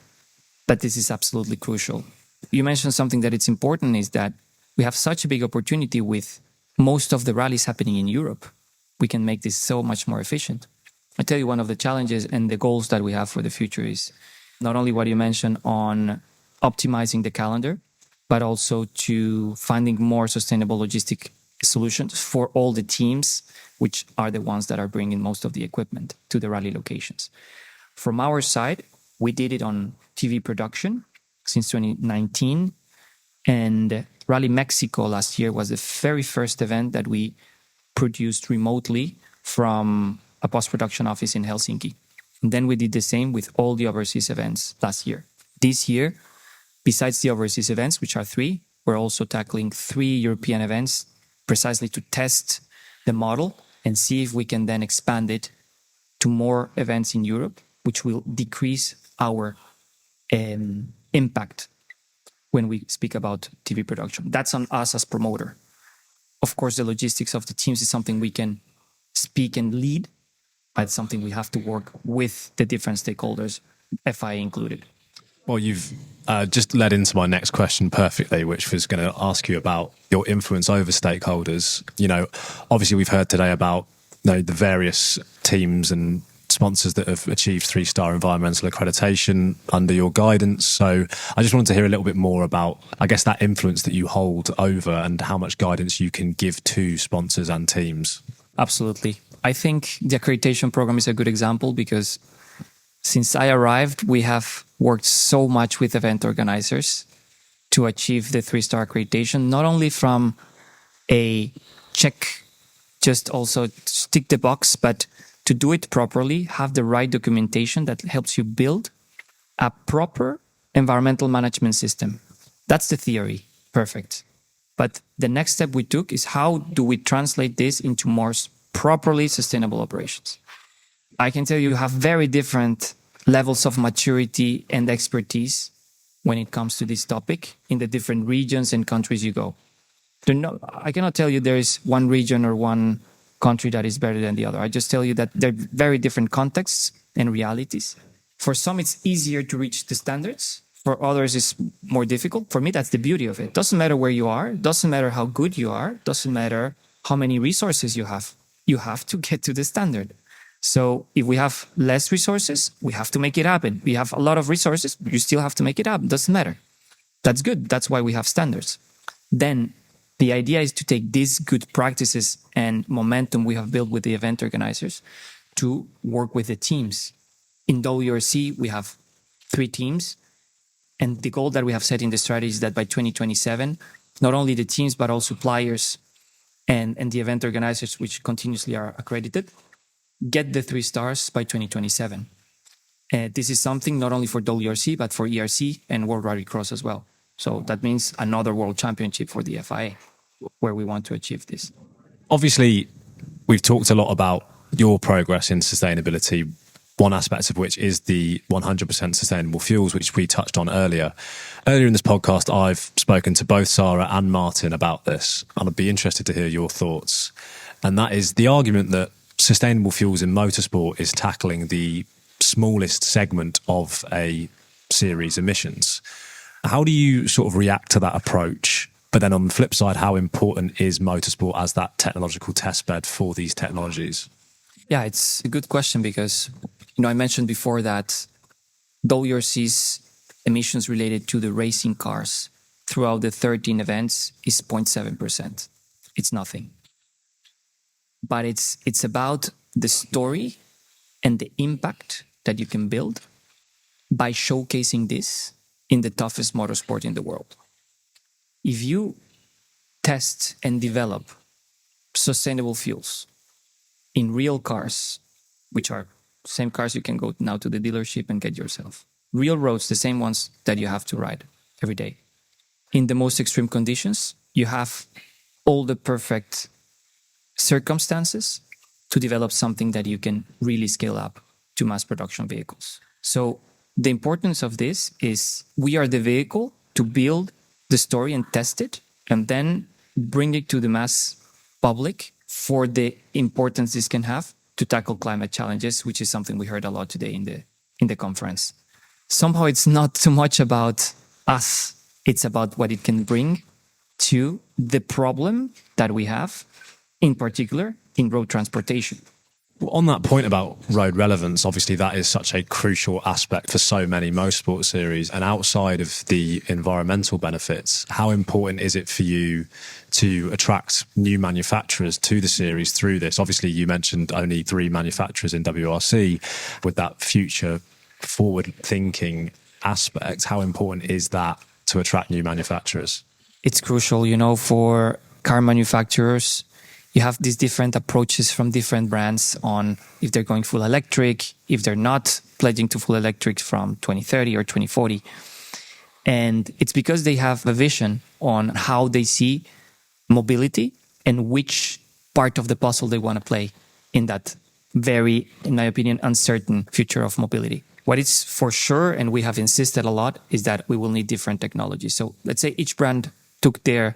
But this is absolutely crucial. You mentioned something that it's important, is that we have such a big opportunity with most of the rallies happening in Europe. We can make this so much more efficient. I tell you, one of the challenges and the goals that we have for the future is not only what you mentioned on optimizing the calendar, but also to finding more sustainable logistic solutions for all the teams, which are the ones that are bringing most of the equipment to the rally locations. From our side, we did it on TV production since 2019. And Rally Mexico last year was the very first event that we produced remotely from a post-production office in Helsinki. And then we did the same with all the overseas events last year. This year, besides the overseas events, which are 3, we're also tackling 3 European events precisely to test the model and see if we can then expand it to more events in Europe, which will decrease our impact when we speak about TV production. That's on us as promoter. Of course, the logistics of the teams is something we can speak and lead, but it's something we have to work with the different stakeholders, FIA included. Well, you've just led into my next question perfectly, which was going to ask you about your influence over stakeholders. Obviously we've heard today about the various teams and sponsors that have achieved 3-star environmental accreditation under your guidance. So I just wanted to hear a little bit more about, I guess, that influence that you hold over and how much guidance you can give to sponsors and teams. Absolutely. I think the accreditation program is a good example because since I arrived, we have worked so much with event organizers to achieve the 3-star accreditation, not only from a check, just also tick the box, but to do it properly, have the right documentation that helps you build a proper environmental management system. That's the theory. Perfect. But the next step we took is how do we translate this into more properly sustainable operations? I can tell you have very different levels of maturity and expertise when it comes to this topic in the different regions and countries you go. I cannot tell you there is one region or one country that is better than the other. I just tell you that they're very different contexts and realities. For some, it's easier to reach the standards. For others, it's more difficult. For me, that's the beauty of it. Doesn't matter where you are. Doesn't matter how good you are. Doesn't matter how many resources you have. You have to get to the standard. So if we have less resources, we have to make it happen. We have a lot of resources, you still have to make it happen. Doesn't matter. That's good. That's why we have standards. Then the idea is to take these good practices and momentum we have built with the event organizers to work with the teams. In WRC, we have 3 teams. And the goal that we have set in the strategy is that by 2027, not only the teams, but all suppliers and the event organizers, which continuously are accredited, get the 3 stars by 2027. This is something not only for WRC, but for ERC and World Rallycross as well. So that means another world championship for the FIA, where we want to achieve this. Obviously, we've talked a lot about your progress in sustainability, one aspect of which is the 100% sustainable fuels, which we touched on earlier. Earlier in this podcast, I've spoken to both Sara and Martin about this, and I'd be interested to hear your thoughts. And that is the argument that sustainable fuels in motorsport is tackling the smallest segment of a series emissions. How do you sort of react to that approach? But then on the flip side, how important is motorsport as that technological testbed for these technologies? Yeah, it's a good question because, I mentioned before that WRC's emissions related to the racing cars throughout the 13 events is 0.7%. It's nothing. But it's about the story and the impact that you can build by showcasing this in the toughest motorsport in the world. If you test and develop sustainable fuels in real cars, which are same cars you can go now to the dealership and get yourself, real roads, the same ones that you have to ride every day, in the most extreme conditions, you have all the perfect circumstances to develop something that you can really scale up to mass production vehicles. So the importance of this is we are the vehicle to build the story and test it, and then bring it to the mass public for the importance this can have to tackle climate challenges, which is something we heard a lot today in the conference. Somehow it's not too much about us. It's about what it can bring to the problem that we have, in particular in road transportation. Well, on that point about road relevance, obviously that is such a crucial aspect for so many motorsport series. And outside of the environmental benefits, how important is it for you to attract new manufacturers to the series through this? Obviously, you mentioned only 3 manufacturers in WRC. With that future forward-thinking aspect, how important is that to attract new manufacturers? It's crucial, for car manufacturers. You have these different approaches from different brands on if they're going full electric, if they're not pledging to full electric from 2030 or 2040. And it's because they have a vision on how they see mobility and which part of the puzzle they want to play in that very, in my opinion, uncertain future of mobility. What is for sure, and we have insisted a lot, is that we will need different technologies. So let's say each brand took their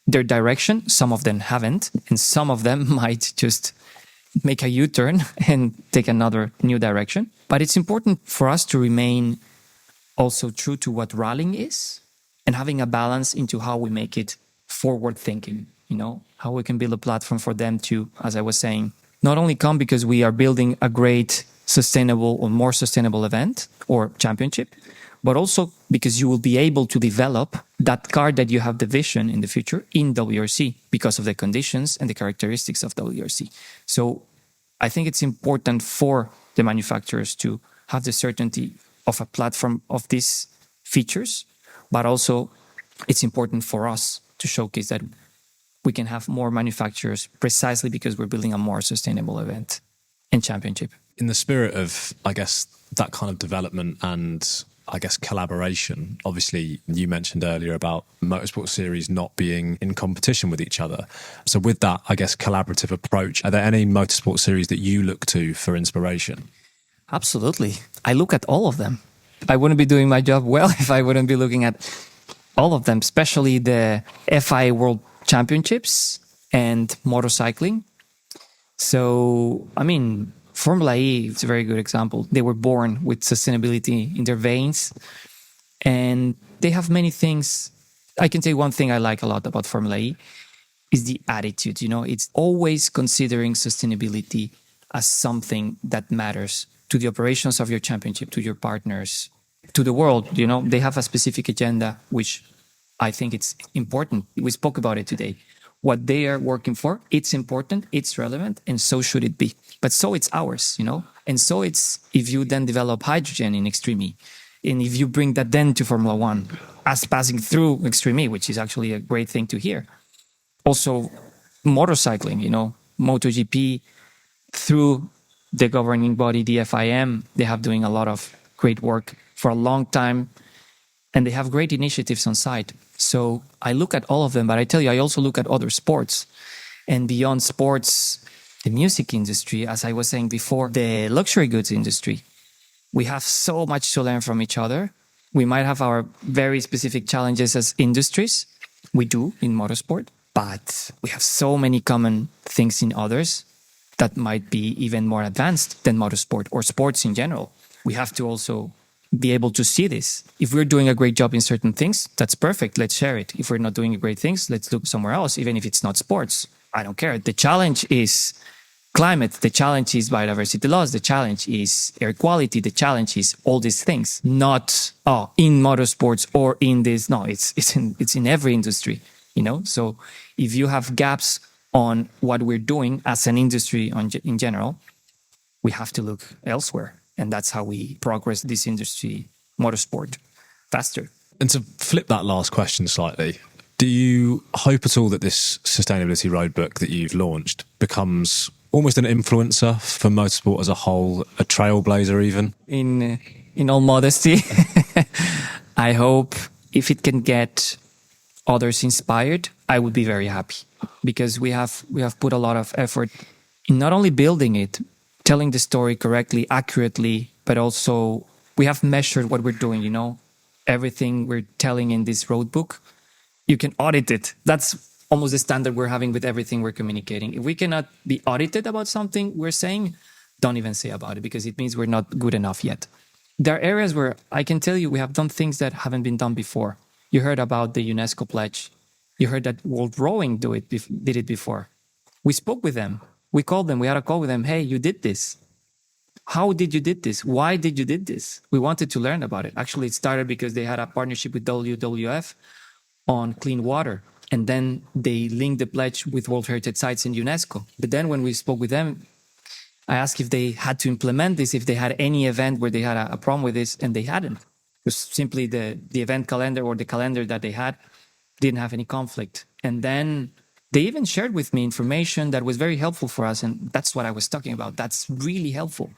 direction. Some of them haven't, and some of them might just make a U-turn and take another new direction. But it's important for us to remain also true to what rallying is and having a balance into how we make it forward thinking, how we can build a platform for them to, as I was saying, not only come because we are building a great sustainable or more sustainable event or championship, but also because you will be able to develop that car that you have the vision in the future in WRC because of the conditions and the characteristics of WRC. So I think it's important for the manufacturers to have the certainty of a platform of these features, but also it's important for us to showcase that we can have more manufacturers precisely because we're building a more sustainable event and championship. In the spirit of, that kind of development and collaboration, obviously you mentioned earlier about motorsport series not being in competition with each other. So with that, collaborative approach, are there any motorsport series that you look to for inspiration? Absolutely. I look at all of them. I wouldn't be doing my job well if I wouldn't be looking at all of them, especially the FIA World Championships and motorcycling. So, Formula E, it's a very good example. They were born with sustainability in their veins, and they have many things. I can say one thing I like a lot about Formula E is the attitude. It's always considering sustainability as something that matters to the operations of your championship, to your partners, to the world. They have a specific agenda, which I think it's important. We spoke about it today. What they are working for, it's important, it's relevant, and so should it be. But so it's ours, And so it's if you then develop hydrogen in Extreme E, and if you bring that then to Formula One as passing through Extreme E, which is actually a great thing to hear. Also, motorcycling, MotoGP through the governing body, the FIM, they have doing a lot of great work for a long time, and they have great initiatives on site. So I look at all of them, but I tell you, I also look at other sports. And beyond sports, the music industry, as I was saying before, the luxury goods industry, we have so much to learn from each other. We might have our very specific challenges as industries. We do in motorsport, but we have so many common things in others that might be even more advanced than motorsport or sports in general. We have to also be able to see this. If we're doing a great job in certain things, that's perfect. Let's share it. If we're not doing great things, let's look somewhere else, even if it's not sports. I don't care. The challenge is climate. The challenge is biodiversity loss. The challenge is air quality. The challenge is all these things. Not in motorsports or in this. No, it's in every industry. So if you have gaps on what we're doing as an industry in general, we have to look elsewhere, and that's how we progress this industry, motorsport, faster. And to flip that last question slightly, do you hope at all that this Sustainability Roadbook that you've launched becomes almost an influencer for motorsport as a whole, a trailblazer even? In all modesty, I hope if it can get others inspired, I would be very happy, because we have put a lot of effort in not only building it, telling the story correctly, accurately, but also we have measured what we're doing, everything we're telling in this roadbook. You can audit it. That's almost the standard we're having with everything we're communicating. If we cannot be audited about something we're saying, don't even say about it, because it means we're not good enough yet. There are areas where I can tell you we have done things that haven't been done before. You heard about the UNESCO pledge. You heard that World Rowing did it before. We spoke with them. We called them. We had a call with them. Hey, you did this. How did you did this? Why did you did this? We wanted to learn about it. Actually, it started because they had a partnership with WWF on clean water. And then they linked the pledge with World Heritage Sites in UNESCO. But then when we spoke with them, I asked if they had to implement this, if they had any event where they had a problem with this, and they hadn't. It was simply the event calendar or the calendar that they had didn't have any conflict. And then they even shared with me information that was very helpful for us. And that's what I was talking about. That's really helpful.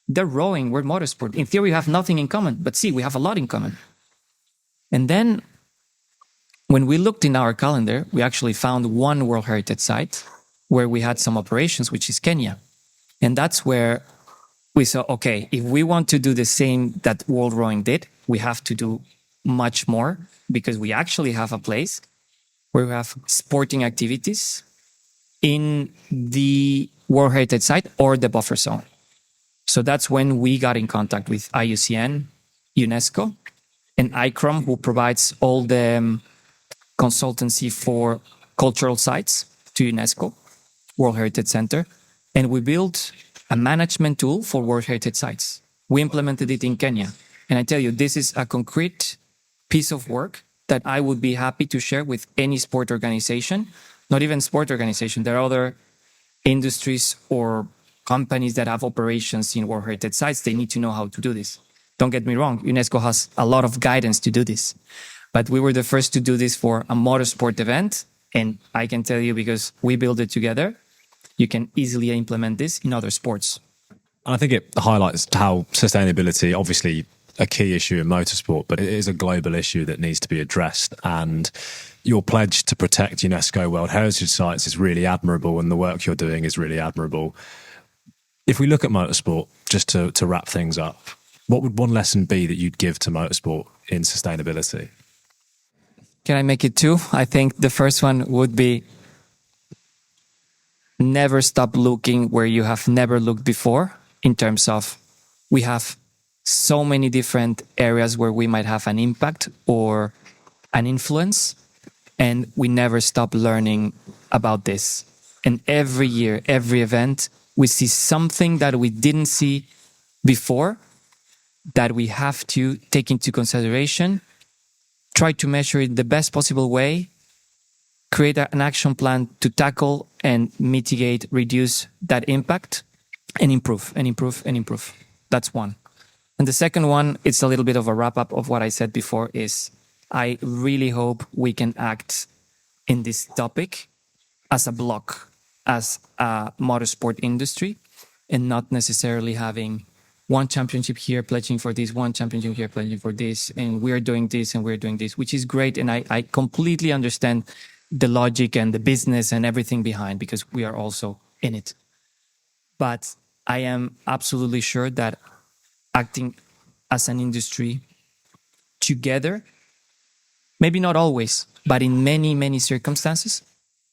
They're rowing, we're motorsport. In theory, we have nothing in common. But see, we have a lot in common. And then when we looked in our calendar, we actually found one World Heritage Site where we had some operations, which is Kenya. And that's where we saw, okay, if we want to do the same that World Rowing did, we have to do much more, because we actually have a place where we have sporting activities in the World Heritage Site or the buffer zone. So that's when we got in contact with IUCN, UNESCO, and ICROM, who provides all the consultancy for cultural sites to UNESCO, World Heritage Center. And we built a management tool for World Heritage Sites. We implemented it in Kenya. And I tell you, this is a concrete piece of work that I would be happy to share with any sport organization, not even sport organization. There are other industries or companies that have operations in World Heritage Sites. They need to know how to do this. Don't get me wrong, UNESCO has a lot of guidance to do this. But we were the first to do this for a motorsport event. And I can tell you, because we built it together, you can easily implement this in other sports. I think it highlights how sustainability, obviously a key issue in motorsport, but it is a global issue that needs to be addressed. And your pledge to protect UNESCO World Heritage Sites is really admirable, and the work you're doing is really admirable. If we look at motorsport, just to wrap things up, what would one lesson be that you'd give to motorsport in sustainability? Can I make it two? I think the first one would be never stop looking where you have never looked before, in terms of we have so many different areas where we might have an impact or an influence, and we never stop learning about this. And every year, every event, we see something that we didn't see before that we have to take into consideration, try to measure it the best possible way, create an action plan to tackle and mitigate, reduce that impact, and improve, and improve, and improve. That's one. And the second one, it's a little bit of a wrap-up of what I said before, is I really hope we can act in this topic as a block, as a motorsport industry, and not necessarily having one championship here pledging for this, one championship here pledging for this, and we're doing this and we're doing this, which is great. And I completely understand the logic and the business and everything behind, because we are also in it. But I am absolutely sure that acting as an industry together, maybe not always, but in many, many circumstances,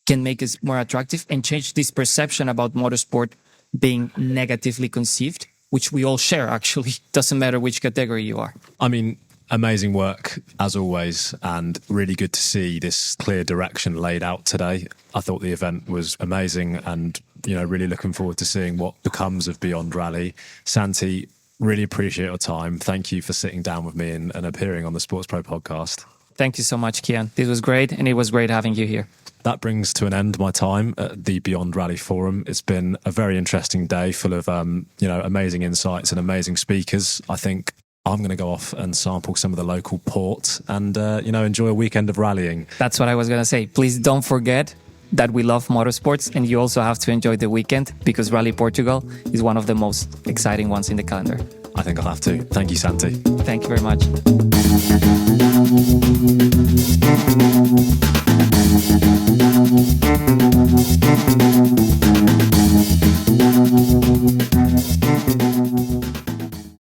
can make us more attractive and change this perception about motorsport being negatively conceived, which we all share, actually. Doesn't matter which category you are. I mean, amazing work as always, and really good to see this clear direction laid out today. I thought the event was amazing, and really looking forward to seeing what becomes of Beyond Rally. Santi, really appreciate your time. Thank you for sitting down with me and appearing on the Sports Pro podcast. Thank you so much, Cian. This was great, and it was great having you here. That brings to an end my time at the Beyond Rally Forum. It's been a very interesting day full of, amazing insights and amazing speakers. I think I'm going to go off and sample some of the local port and, enjoy a weekend of rallying. That's what I was going to say. Please don't forget that we love motorsports, and you also have to enjoy the weekend, because Rally Portugal is one of the most exciting ones in the calendar. I think I'll have to. Thank you, Santi. Thank you very much.